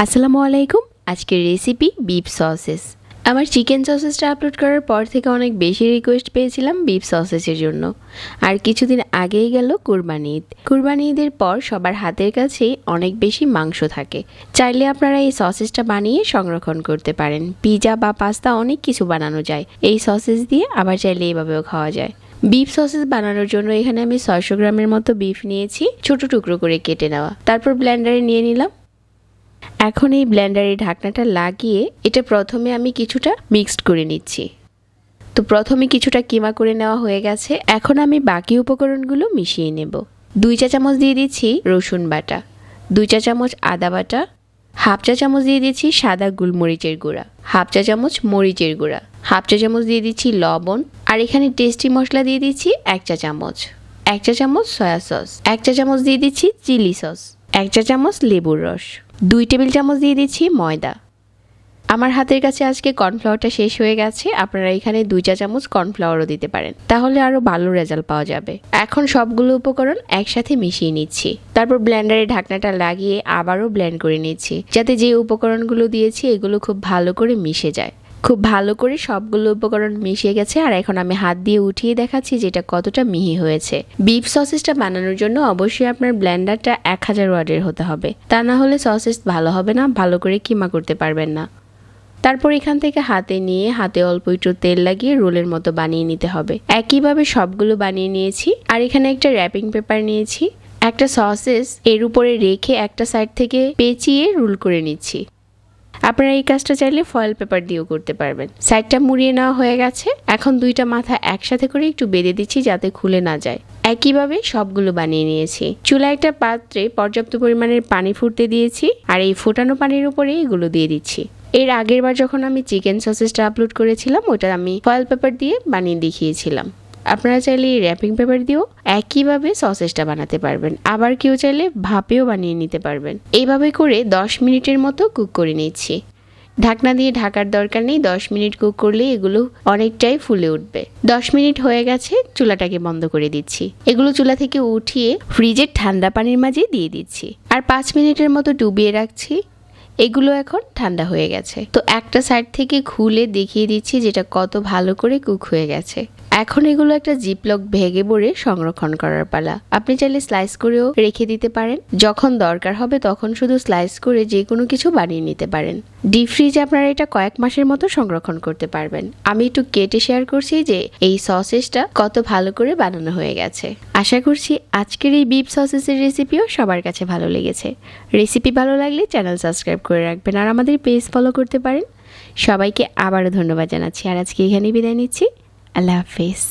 আসসালামু আলাইকুম। আজকের রেসিপি বিফ সসেস। আমার চিকেন সসেসটা আপলোড করার পর থেকে অনেক বেশি রিকোয়েস্ট পেয়েছিলাম বিফ সসেসের জন্য। আর কিছুদিন আগেই গেল কুরবানি ঈদ। কুরবানি ঈদের পর সবার হাতের কাছেই অনেক বেশি মাংস থাকে। চাইলে আপনারা এই সসেসটা বানিয়ে সংরক্ষণ করতে পারেন। পিৎজা বা পাস্তা অনেক কিছু বানানো যায় এই সসেস দিয়ে, আবার চাইলে এইভাবেও খাওয়া যায়। বিফ সসেস বানানোর জন্য এখানে আমি 600 গ্রামের মতো বিফ নিয়েছি, ছোট টুকরো করে কেটে নেওয়া। তারপর ব্লেন্ডারে নিয়ে নিলাম। এখন এই ব্লেন্ডারের ঢাকনাটা লাগিয়ে এটা প্রথমে আমি কিছুটা মিক্সড করে নিচ্ছি। তো প্রথমে কিছুটা কিমা করে নেওয়া হয়ে গেছে। এখন আমি বাকি উপকরণগুলো মিশিয়ে নেব। 2 চা চামচ দিয়ে দিচ্ছি রসুন বাটা, 2 চা চামচ আদা বাটা, হাফ চা চামচ দিয়ে দিচ্ছি সাদা গোলমরিচের গুঁড়া, হাফ চা চামচ মরিচের গুঁড়া, হাফ চা চামচ দিয়ে দিচ্ছি লবণ, আর এখানে টেস্টি মশলা দিয়ে দিচ্ছি 1 চা চামচ, 1 চা চামচ সয়া সস, 1 চা চামচ দিয়ে দিচ্ছি চিলি সস, 1 চা চামচ লেবুর রস, 2 টেবিল চামচ দিয়ে দিচ্ছি ময়দা। আমার হাতের কাছে আজকে কর্নফ্লাওয়ারটা শেষ হয়ে গেছে, আপনারা এখানে 2 চা চামচ কর্নফ্লাওয়ারও দিতে পারেন, তাহলে আরও ভালো রেজাল্ট পাওয়া যাবে। এখন সবগুলো উপকরণ একসাথে মিশিয়ে নিচ্ছি। তারপর ব্লেন্ডারে ঢাকনাটা লাগিয়ে আবারও ব্লেন্ড করে নিচ্ছি, যাতে যে উপকরণগুলো দিয়েছি এগুলো খুব ভালো করে মিশে যায়। খুব ভালো করে সবগুলো উপকরণ মিশে গেছে, আর এখন আমি হাত দিয়ে উঠিয়ে দেখাচ্ছি যেটা কতটা মিহি হয়েছে। বিফ সসেসটা বানানোর জন্য অবশ্যই আপনার ব্লেন্ডারটা 1000 ওয়াটের হতে হবে, তা না হলে সসেস ভালো হবে না, ভালো করে কিমা করতে পারবেন না। তারপর এখান থেকে হাতে নিয়ে হাতে অল্প একটু তেল লাগিয়ে রোলের মতো বানিয়ে নিতে হবে। একইভাবে সবগুলো বানিয়ে নিয়েছি। আর এখানে একটা র্যাপিং পেপার নিয়েছি, একটা সসেস এর উপরে রেখে একটা সাইড থেকে পেঁচিয়ে রোল করে নিচ্ছি। আপনারা এই কাজটা চাইলে ফয়েল পেপার দিয়েও করতে পারবেন। সাইডটা মুড়িয়ে নেওয়া হয়ে গেছে। এখন দুইটা মাথা একসাথে করে একটু বেঁধে দিচ্ছি যাতে খুলে না যায়। একইভাবে সবগুলো বানিয়ে নিয়েছি। চুলায় একটা পাত্রে পর্যাপ্ত পরিমাণের পানি ফুটতে দিয়েছি, আর এই ফোটানো পানির উপরে এগুলো দিয়ে দিচ্ছি। এর আগের বার যখন আমি চিকেন সসেসটা আপলোড করেছিলাম ওটা আমি ফয়েল পেপার দিয়ে বানিয়ে দেখিয়েছিলাম। আপনারা চাইলে এই র্যাপিং পেপার দিয়েও একইভাবে সসেসটা বানাতে পারবেন, আবার কেউ চাইলে ভাপেও বানিয়ে নিতে পারবেন। এইভাবে করে 10 মিনিটের মতো কুক করে নিচ্ছি। ঢাকনা দিয়ে ঢাকার দরকার নেই, 10 মিনিট কুক করলে এগুলো অনেকটাই ফুলে উঠবে। 10 মিনিট হয়ে গেছে, চুলাটাকে বন্ধ করে দিচ্ছি। এগুলো চুলা থেকে উঠিয়ে ফ্রিজের ঠান্ডা পানির মাঝে দিয়ে দিচ্ছি, আর 5 মিনিটের মতো ডুবিয়ে রাখছি। এগুলো এখন ঠান্ডা হয়ে গেছে। তো একটা সাইড থেকে খুলে দেখিয়ে দিচ্ছি যেটা কত ভালো করে কুক হয়ে গেছে। এখন এগুলো একটা জিপলক ব্যাগে ভরে সংরক্ষণ করার পালা। আপনি চাইলে স্লাইস করেও রেখে দিতে পারেন, যখন দরকার হবে তখন শুধু স্লাইস করে যে কোনো কিছু বানিয়ে নিতে পারেন। ডিপ ফ্রিজে আপনারা এটা কয়েক মাসের মতো সংরক্ষণ করতে পারবেন। আমি একটু কেটে শেয়ার করছি যে এই সসেসটা কত ভালো করে বানানো হয়ে গেছে। আশা করছি আজকের এই বিফ সসেসের রেসিপিও সবার কাছে ভালো লেগেছে। রেসিপি ভালো লাগলে চ্যানেল সাবস্ক্রাইব করে রাখবেন, আর আমাদের পেজ ফলো করতে পারেন। সবাইকে আবারও ধন্যবাদ জানাচ্ছি, আর আজকে এখানেই বিদায় নিচ্ছি। আল্লাহ হাফেজ।